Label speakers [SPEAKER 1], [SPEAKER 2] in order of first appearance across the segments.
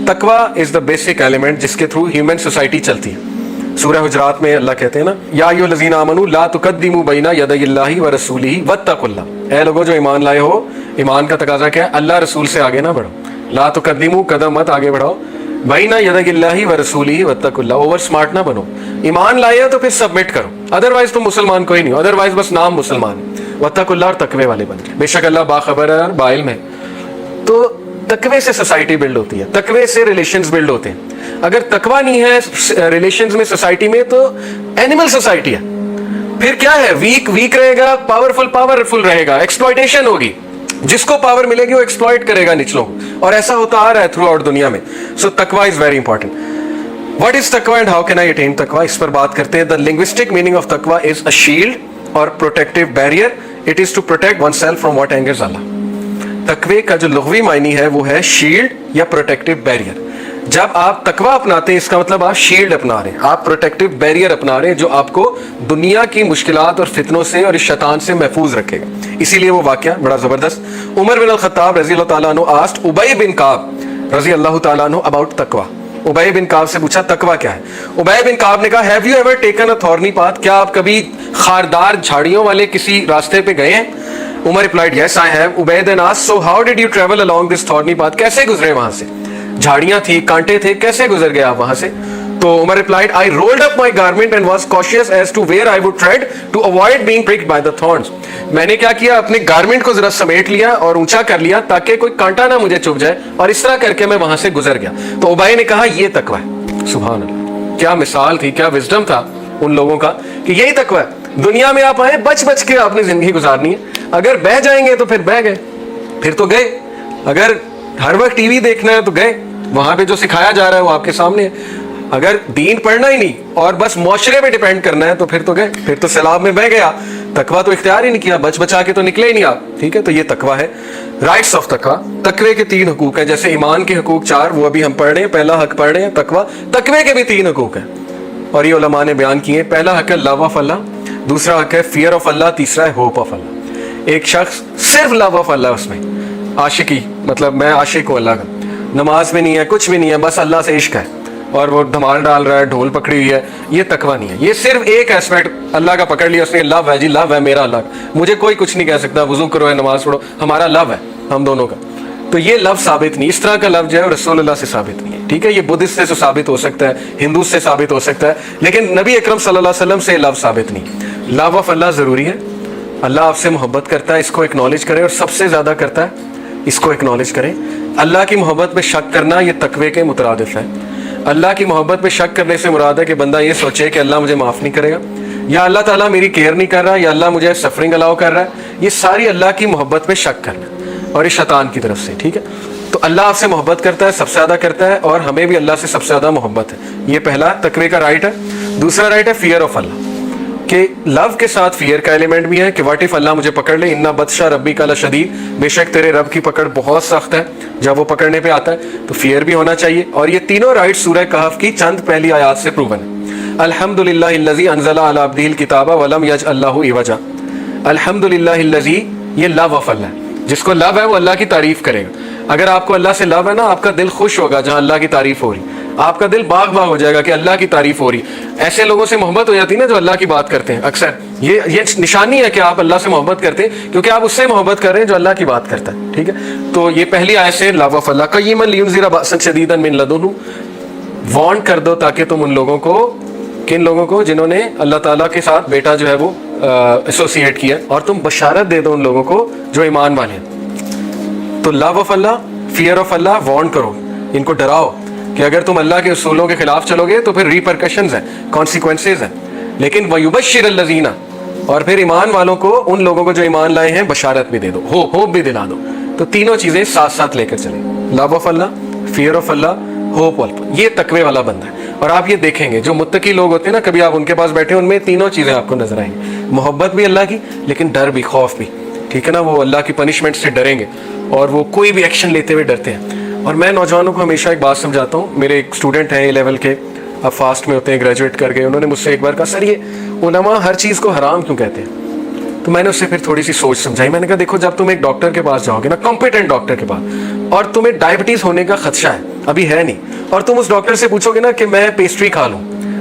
[SPEAKER 1] तकवा is the basic element जिसके through human society चलती है। सूरह हुजरात में अल्लाह कहते हैं ना, या अय्युहल्लज़ीना आमनू ला तुक़द्दिमू बैना यदैहिल्लाहि व रसूलिही वत्तकुल्लाह। ऐ लोगों जो ईमान लाए हो, ईमान का तकाजा क्या है? अल्लाह रसूल से आगे ना बढ़ो। ला तुक़द्दिमू, कदम मत आगे बढ़ाओ, बैना यदैहिल्लाहि व रसूलिही वत्तकुल्लाह, ओवर स्मार्ट ना बनो। ईमान लाए हो तो फिर सबमिट करो, अदरवाइज तुम मुसलमान कोई नहीं हो, अदरवाइज बस नाम मुसलमान है। वत्तकुल्लाह, और तकवे वाले बन। बेशक अल्लाह बाखबर है और बाइल्म है। तो तकवे से सोसाइटी बिल्ड होती है, तकवे से रिलेशंस बिल्ड होते हैं। अगर तकवा नहीं है रिलेशंस में, सोसाइटी में, तो एनिमल सोसाइटी है। फिर क्या है? वीक रहेगा, पावरफुल पावरफुल रहेगा, एक्सप्लॉयटेशन होगी। जिसको पावर मिलेगी वो एक्सप्लॉइट करेगा निचलों, और ऐसा होता आ रहा है थ्रू आउट दुनिया में। सो तकवा is very important. What is तकवा and how can I attain तकवा, इस पर बात करते हैं। द लिंग्विस्टिक मीनिंग ऑफ तकवा इज अ शील्ड और protective barrier. It is to protect oneself from what angers Allah. तकवे का जो लुग़वी मायनी है वो है शील्ड या प्रोटेक्टिव बैरियर। जब आप तकवा अपनाते हैं, इसका मतलब आप शील्ड अपना रहे हैं, आप प्रोटेक्टिव बैरियर अपना रहे हैं, जो आपको दुनिया की मुश्किलात और फितनों से और इस शैतान से महफूज रखेगा। इसीलिए वो वाक़या बड़ा ज़बरदस्त। उमर बिन अल-खत्ताब रज़ी अल्लाह ताला अन्हु आस्क्ड उबय बिन काब रज़ी अल्लाह ताला अन्हु अबाउट तकवा। उबय बिन काब से पूछा तकवा क्या है। उबय बिन काब ने कहा, have you ever taken a thorny path, क्या आप कभी खारदार झाड़ियों वाले किसी रास्ते पे गए हैं? Umar replied, yes I have. Ubayy then asked, so how did you travel along this thorny path, कैसे गुजरे वहां से? झाड़ियां थी, कांटे थे, कैसे गुजर गए आप वहां से? तो Umar replied, I rolled up my garment and was cautious as to where I would tread to avoid being pricked by the thorns. मैंने क्या किया, अपने गारमेंट को जरा समेट लिया और ऊंचा कर लिया ताकि कोई कांटा ना मुझे चुभ जाए, और इस तरह करके मैं वहां से गुजर गया। तो उबय ने कहा, ये तकवा है। सुभान अल्लाह, क्या मिसाल थी, क्या विजडम था उन लोगों का कि यही तकवा है। दुनिया में आप आए, बच बच के आपने जिंदगी गुजारनी है। अगर बह जाएंगे तो फिर बह गए, फिर तो गए। अगर हर वक्त टीवी देखना है तो गए, वहां पे जो सिखाया जा रहा है वो आपके सामने है। अगर दीन पढ़ना ही नहीं और बस मुआशरे पे डिपेंड करना है तो फिर तो गए, फिर तो सैलाब में बह गया। तकवा तो इख्तियार ही नहीं किया, बच बचा के तो निकले ही नहीं आप। ठीक है, तो ये तकवा है। राइट्स ऑफ तकवा, तकवे के 3 हकूक है। जैसे ईमान के हकूक 4, वो अभी हम पढ़ रहे हैं। पहला हक पढ़ रहे हैं तकवा, तकवे के भी 3 हकूक है और ये उलमा ने बयान किए। पहला हक है लव ऑफ अल्लाह, दूसरा हक है फियर ऑफ अल्लाह, तीसरा है होप ऑफ अल्लाह। एक शख्स सिर्फ लव ऑफ अल्लाह, उसमें आशिकी, मतलब मैं आशिक हूँ अल्लाह का, नमाज में नहीं है, कुछ भी नहीं है, बस अल्लाह से इश्क है, और वो धमाल डाल रहा है, ढोल पकड़ी हुई है, ये तकवा नहीं है। ये सिर्फ एक एस्पेक्ट अल्लाह का पकड़ लिया उसने, लव है जी, लव है मेरा अल्लाह, मुझे कोई कुछ नहीं कह सकता, वुजू करो या नमाज पढ़ो, हमारा लव है हम दोनों का। तो ये लव साबित नहीं, इस तरह का लव जो है रसूलुल्लाह से साबित नहीं है। ठीक है, ये बुद्धिस्ट से साबित हो सकता है, हिंदू से साबित हो सकता है, लेकिन नबी अकरम सल्लल्लाहु अलैहि वसल्लम से लव साबित नहीं। लव ऑफ अल्लाह ज़रूरी है। अल्लाह आपसे मोहब्बत करता है, इसको एक्नॉलेज करें, और सबसे ज़्यादा करता है, इसको एक्नॉलेज करें। अल्लाह की मोहब्बत पे शक करना ये तकवे के मुतरादिफ है। अल्लाह की मोहब्बत पे शक करने से मुराद है कि बंदा ये सोचे कि अल्लाह मुझे माफ़ नहीं करेगा, या अल्लाह ताला मेरी केयर नहीं कर रहा, या अल्लाह मुझे सफरिंग अलाउ कर रहा है। ये सारी अल्लाह की मोहब्बत पे शक करना, और ये शैतान की तरफ से। ठीक है, तो अल्लाह आपसे मोहब्बत करता है, सबसे ज़्यादा करता है, और हमें भी अल्लाह से सबसे ज़्यादा मोहब्बत है। ये पहला तकवे का राइट है। दूसरा राइट है फियर ऑफ अल्लाह, कि लव के साथ फियर का एलिमेंट भी है कि व्हाट इफ अल्लाह मुझे पकड़ ले, इन्ना बदशा रब्बी का लशदीद, बेशक तेरे रब की पकड़ बहुत सख्त है, जब वो पकड़ने पे आता है तो फियर भी होना चाहिए। और ये तीनों राइट सूरह कहफ की चंद पहली आयात से प्रूवन है। अल्हम्दुलिल्लाहिल्लज़ी अंज़ला अला अब्दिहिल किताबा वलम यजअल लहू इवजा। अल्हम्दुलिल्लाहिल्लज़ी, ये लव ऑफ अल्लाह, जिसको लव है वो अल्लाह की तारीफ करेगा। अगर आपको अल्लाह से लव है ना, आपका दिल खुश होगा जहाँ अल्लाह की तारीफ हो रही, आपका दिल बाग बाग हो जाएगा कि अल्लाह की तारीफ हो रही। ऐसे लोगों से मोहब्बत हो जाती है ना जो अल्लाह की बात करते हैं। अक्सर ये निशानी है कि आप अल्लाह से मोहब्बत करते हैं, क्योंकि आप उससे मोहब्बत कर रहे हैं जो अल्लाह की बात करता है। ठीक है, तो ये पहली आयत से लव ऑफ अल्लाह। क़य्यिमन लियुनज़िरा बअसन शदीदन मिन लदुन्हु, वार्न कर दो ताकि तुम उन लोगों को, किन लोगों को, जिन्होंने अल्लाह ताला के साथ बेटा जो है वो एसोसिएट किया, और तुम बशारत दे दो उन लोगों को जो ईमान वाले हैं। तो love of Allah, fear of Allah, warn करो, इनको डराओ कि अगर तुम अल्लाह के उसूलों के खिलाफ चलोगे तो फिर रिपरकशंस हैं, कॉन्सिक्वेंसेज हैं। लेकिन वयुबश्शिरुल लज़ीना, और फिर ईमान वालों को, उन लोगों को जो ईमान लाए हैं, बशारत भी दे दो, होप भी दिला दो। तो तीनों चीजें साथ साथ लेकर चले, love of Allah, fear of Allah, hope of Allah. ये तकवे वाला बंदा है। और आप ये देखेंगे जो मुत्तकी लोग होते हैं ना, कभी आप उनके पास बैठे, उनमें तीनों चीजें आपको नजर आएंगी, मोहब्बत भी अल्लाह की, लेकिन डर भी, खौफ भी। ठीक है ना, वो अल्लाह की पनिशमेंट से डरेंगे और वो कोई भी एक्शन लेते हुए डरते हैं। और मैं नौजवानों को हमेशा एक बात समझाता हूँ। मेरे एक स्टूडेंट हैं A-लेवल के, अब फास्ट में होते हैं, ग्रेजुएट कर गए। उन्होंने मुझसे एक बार कहा, सर ये उलमा हर चीज़ को हराम क्यों कहते हैं? तो मैंने उससे फिर थोड़ी सी सोच समझाई। मैंने कहा देखो, जब तुम एक डॉक्टर के पास जाओगे ना, कॉम्पिटेंट डॉक्टर के पास, और तुम्हें डायबिटीज़ होने का खदशा है, अभी है नहीं, और तुम उस डॉक्टर से पूछोगे ना कि मैं पेस्ट्री खा लूं,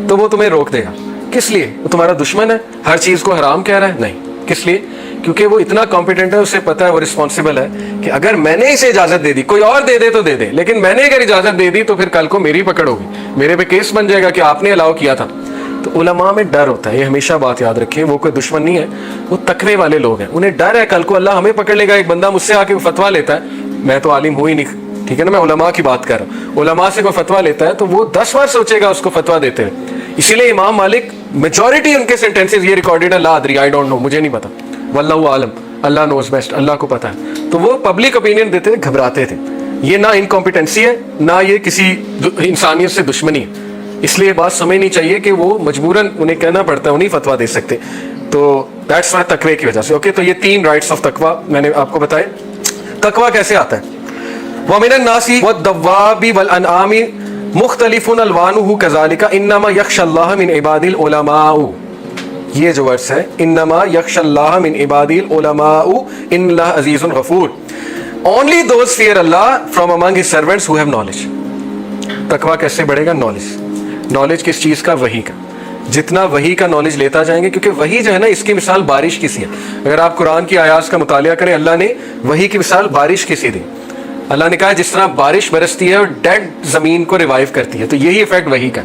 [SPEAKER 1] तो वो तुम्हें रोक देगा। किस लिए? वो तुम्हारा दुश्मन है, हर चीज को हराम कह रहा है? नहीं। किस लिए? क्योंकि वो इतना कॉम्पिटेंट है, उसे पता है, वो रिस्पॉन्सिबल है कि अगर मैंने इसे इजाजत दे दी, कोई और दे दे तो दे दे, लेकिन मैंने अगर इजाजत दे दी तो फिर कल को मेरी पकड़ होगी, मेरे पे केस बन जाएगा कि आपने अलाउ किया था। तो उलमा में डर होता है, ये हमेशा बात याद रखें। वो कोई दुश्मन नहीं है, वो तकवे वाले लोग हैं, उन्हें डर है कल को अल्लाह हमें पकड़ लेगा। एक बंदा मुझसे आके फतवा लेता है, मैं तो आलिम हूँ ही नहीं, ठीक है ना, मैं उलमा की बात कर रहा हूँ, उलमा से कोई फतवा लेता है तो वो 10 बार सोचेगा उसको फतवा देते हैं। इसीलिए इमाम मालिक, मेजॉरिटी उनके सेंटेंसेस ये रिकॉर्डेड है, ला अदरी, आई डोंट नो, मुझे नहीं पता, वल्लाहु आलम, अल्लाह नोज बेस्ट, अल्लाह को पता है। तो वो पब्लिक ओपिनियन देते थे, घबराते थे। ये ना इनकॉम्पिटेंसी है, ना ये किसी इंसानियत से दुश्मनी है। इसलिए बात समझनी चाहिए कि वो मजबूरन उन्हें कहना पड़ता है, उन्हीं फतवा दे सकते। तो दैट्स वाई तकवे की वजह से। ओके, तो ये 3 राइट्स ऑफ तकवा मैंने आपको बताए। तकवा कैसे आता है? वमिनन नासी वद्दवाबी वल अनआमी मुख्तलिफुन अलवानुहु कज़ालिका इन्नमा यख्शल्लाह मिन इबादिल उलमाउ। ये जो वर्ड्स है, इन्नमा यख्शल्लाह मिन इबादिल उलमाउ इन्नल्लाह अजीजुन गफूर। Only those fear Allah from among his servants who have knowledge. तकवा कैसे बढ़ेगा? नॉलेज किस चीज का? वही का। जितना वही का नॉलेज लेता जाएंगे, क्योंकि वही जो है ना, इसकी मिसाल बारिश की सी है। अगर आप कुरान की आयात का मुतालिया करें, अल्लाह ने वही की मिसाल बारिश की सी दी। अल्लाह ने कहा जिस तरह बारिश बरसती है और डेड जमीन को रिवाइव करती है, तो यही इफेक्ट वही का।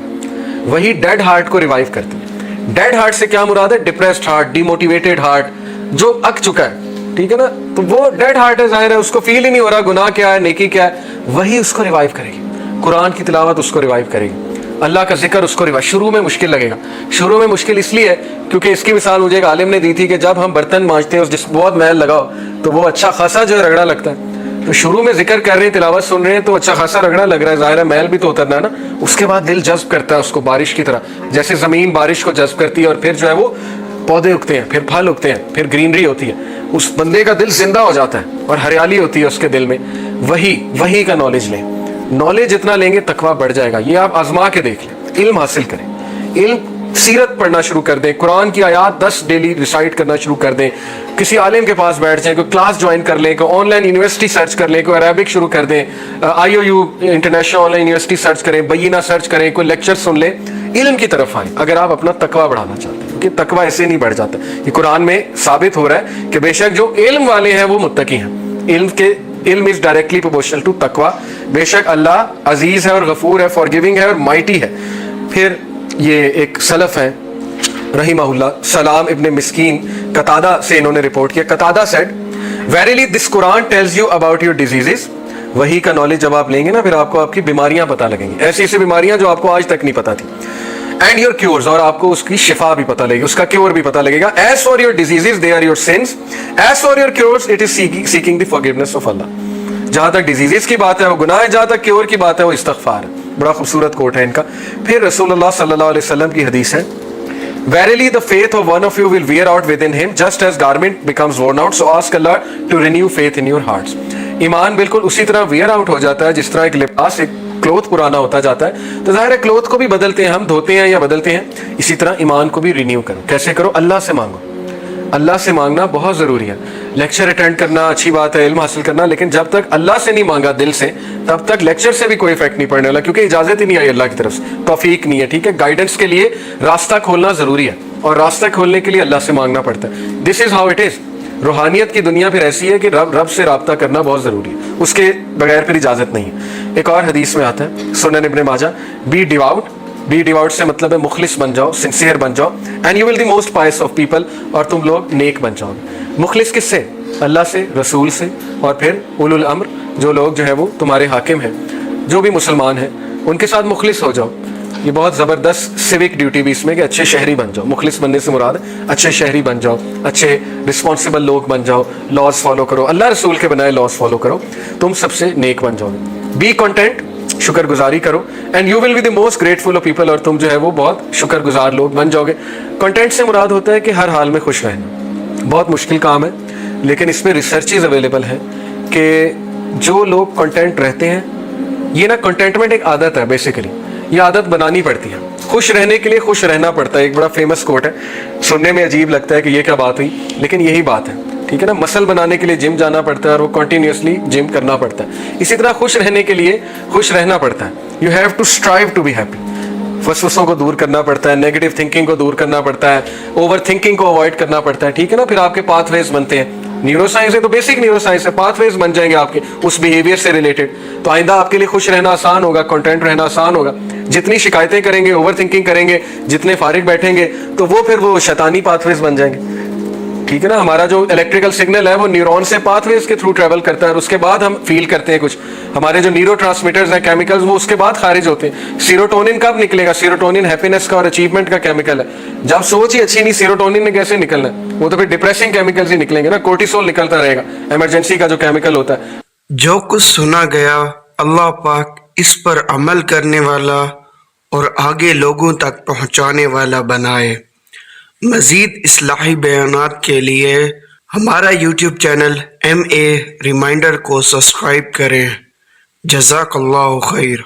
[SPEAKER 1] वही डेड हार्ट को रिवाइव करती है। डेड हार्ट से क्या मुराद है? डिप्रेस्ड हार्ट, डिमोटिवेटेड हार्ट, जो अक चुका है, ठीक है ना, तो वो डेड हार्ट है, जाहिर है, उसको फील ही नहीं हो रहा गुनाह क्या है, नेकी क्या है। वही उसको रिवाइव करेगी, कुरान की तिलावत उसको रिवाइव करेगी, अल्लाह का जिक्र उसको रिवाइव। शुरू में मुश्किल लगेगा, शुरू में मुश्किल इसलिए है क्योंकि इसकी मिसाल मुझे एक आलिम ने दी थी कि जब हम बर्तन मांजते हैं और जिस बहुत मैल लगाओ तो वो अच्छा खासा जो है रगड़ा लगता है। तो शुरू में जिक्र कर रहे हैं, तिलावत सुन रहे हैं, तो अच्छा खासा रगड़ा लग रहा है, जाहिर है मैल भी तो उतरना है ना। उसके बाद दिल जज्ब करता है उसको, बारिश की तरह, जैसे जमीन बारिश को जज्ब करती है, और फिर जो है वो पौधे उगते हैं, फिर फल उगते हैं, फिर ग्रीनरी होती है, उस बंदे का दिल जिंदा हो जाता है और हरियाली होती है उसके दिल में। वही का नॉलेज लें। नॉलेज जितना लेंगे तकवा बढ़ जाएगा। ये आप आजमा के देख लें। इल्म हासिल करें, इल्म सीरत पढ़ना शुरू कर दें, कुरान की आयात 10 डेली रिसाइट करना शुरू कर दें, किसी आलिम के पास बैठ जाएं, कोई क्लास ज्वाइन कर लें, कोई ऑनलाइन यूनिवर्सिटी सर्च कर लें, कोई अरबिक शुरू कर दें, IOU international online university search करें, बय्यिना सर्च करें, कोई लेक्चर सुन लें, इल्म की तरफ आए अगर आप अपना तकवा बढ़ाना चाहते हैं। क्योंकि तकवा ऐसे नहीं बढ़ जाता। ये कुरान में साबित हो रहा है कि बेशक जो इल्म वाले हैं वो मुत्तकी हैं। इल्म इज डायरेक्टली प्रोपोर्शनल टू तकवा। बेशक अल्लाह अजीज है और गफूर है, फॉरगिविंग है और माइटी है। फिर ये एक सलफ है रहीमहुल्लाह, सलाम इब्ने मिस्कीन, कतादा से इन्होंने रिपोर्ट किया। Qatada said, verily this Quran tells you about your diseases. वही का नॉलेज जब आप लेंगे ना, फिर आपको आपकी बीमारियां पता लगेंगी, ऐसी ऐसी बीमारियां जो आपको आज तक नहीं पता थी। एंड योर क्योर्स, और आपको उसकी शिफा भी पता लगेगी, उसका क्योर भी पता लगेगा। As for your diseases they are your sins, as for your cures it is seeking the forgiveness of Allah. जहां तक डिजीजेस की बात है वो गुनाह है, जहां तक क्योर की बात है वो इस्तगफार है। बड़ा खूबसूरत कोट है इनका। फिर रसूलुल्लाह सल्लल्लाहु अलैहि वसल्लम की हदीस है, Verily the faith of one of you will wear out within him, just as garment becomes worn out. So ask Allah to renew faith in your hearts. ईमान बिल्कुल उसी तरह वेयर आउट हो जाता है जिस तरह एक लिबास, एक क्लोथ पुराना होता जाता है। तो जाहिर है क्लोथ को भी बदलते हैं हम, धोते हैं या बदलते हैं। इसी तरह ईमान को भी रिन्यू करो। कैसे करो? अल्लाह से मांगो। अल्लाह से मांगना बहुत ज़रूरी है। लेक्चर अटेंड करना अच्छी बात है, इल्म हासिल करना, लेकिन जब तक अल्लाह से नहीं मांगा दिल से, तब तक लेक्चर से भी कोई इफेक्ट नहीं पड़ने वाला, क्योंकि इजाज़त ही नहीं आई अल्लाह की तरफ से, तौफीक नहीं है। ठीक है, गाइडेंस के लिए रास्ता खोलना ज़रूरी है, और रास्ता खोलने के लिए अल्लाह से मांगना पड़ता है। This is how it is. रूहानियत की दुनिया फिर ऐसी है कि रब से राब्ता करना बहुत ज़रूरी है, उसके बगैर फिर इजाज़त नहीं है। एक और हदीस में आता है, सुनन इब्ने माजा, बी डिवाउट से मतलब है मुखलिस बन जाओ, सिंसियर बन जाओ, and you will the most pious of people, और तुम लोग नेक बन जाओगे। मुखलिस किससे? अल्लाह से, रसूल से, और फिर उलुल अम्र, जो लोग जो है वो तुम्हारे हाकिम हैं, जो भी मुसलमान हैं, उनके साथ मुखलिस हो जाओ। ये बहुत ज़बरदस्त सिविक ड्यूटी भी इसमें कि अच्छे शहरी बन जाओ। मुखलिस बनने से मुराद अच्छे शहरी बन जाओ, अच्छे रिस्पॉन्सिबल लोग बन जाओ, लॉज फॉलो करो, अल्लाह रसूल के बनाए लॉज फॉलो करो, तुम सबसे नेक बन जाओगे। बी कॉन्टेंट, शुक्रगुजारी करो, and you will be the most grateful of people, और तुम जो है वो बहुत शुक्रगुजार लोग बन जाओगे। कंटेंट से मुराद होता है कि हर हाल में खुश रहना। बहुत मुश्किल काम है, लेकिन इसमें रिसर्चेज अवेलेबल है कि जो लोग कंटेंट रहते हैं, ये ना कंटेंटमेंट एक आदत है बेसिकली, ये आदत बनानी पड़ती है। खुश रहने के लिए खुश रहना पड़ता है। एक बड़ा फेमस कोट है, सुनने में अजीब लगता है कि ये क्या बात हुई, लेकिन यही बात है। ٹھیک ہے نا. مسل بنانے کے لیے جم جانا پڑتا ہے اور وہ کنٹینیوسلی جم کرنا پڑتا ہے. اسی طرح خوش رہنے کے لیے خوش رہنا پڑتا ہے. You have to strive to be happy. وسوسوں کو دور کرنا پڑتا ہے, نیگیٹو تھنکنگ کو دور کرنا پڑتا ہے, اوور تھنکنگ کو اوائڈ کرنا پڑتا ہے. ٹھیک ہے نا. پھر آپ کے پاتھ ویز بنتے ہیں. نیورو سائنس ہے تو بیسک نیورو سائنس ہے, پاتھ ویز بن جائیں گے آپ کے اس بیہیویئر سے ریلیٹڈ. تو آئندہ آپ کے لیے خوش رہنا آسان ہوگا, کنٹینٹ رہنا آسان ہوگا. جتنی شکایتیں کریں گے, اوور تھنکنگ کریں گے, جتنے فارغ بیٹھیں گے, تو وہ پھر وہ شیطانی پاتھ ویز بن جائیں گے. ٹھیک ہے نا. ہمارا جو الیکٹریکل سگنل ہے وہ نیورون سے پاتھ ویز کے تھرو ٹریول کرتا ہے, اور اس کے بعد ہم فیل کرتے ہیں کچھ. ہمارے جو نیورو ٹرانسمیٹرز ہیں, کیمیکلز, وہ اس کے بعد خارج ہوتے ہیں. سیروٹونن کب نکلے گا؟ سیروٹونن ہیپینس کا اور اچیومنٹ کا کیمیکل ہے. جب سوچ ہی اچھی نہیں, سیروٹونن نے کیسے نکلنا ہے؟ وہ تو پھر ڈپریسنگ کیمیکلز ہی نکلیں گے نا. کورٹیسول نکلتا رہے گا, ایمرجنسی کا جو کیمیکل ہوتا ہے.
[SPEAKER 2] جو کچھ سنا گیا اللہ پاک اس پر عمل کرنے والا اور آگے لوگوں تک پہنچانے والا بنائے. مزید اصلاحی بیانات کے لیے ہمارا یوٹیوب چینل MA ریمائنڈر کو سبسکرائب کریں. جزاک اللہ خیر.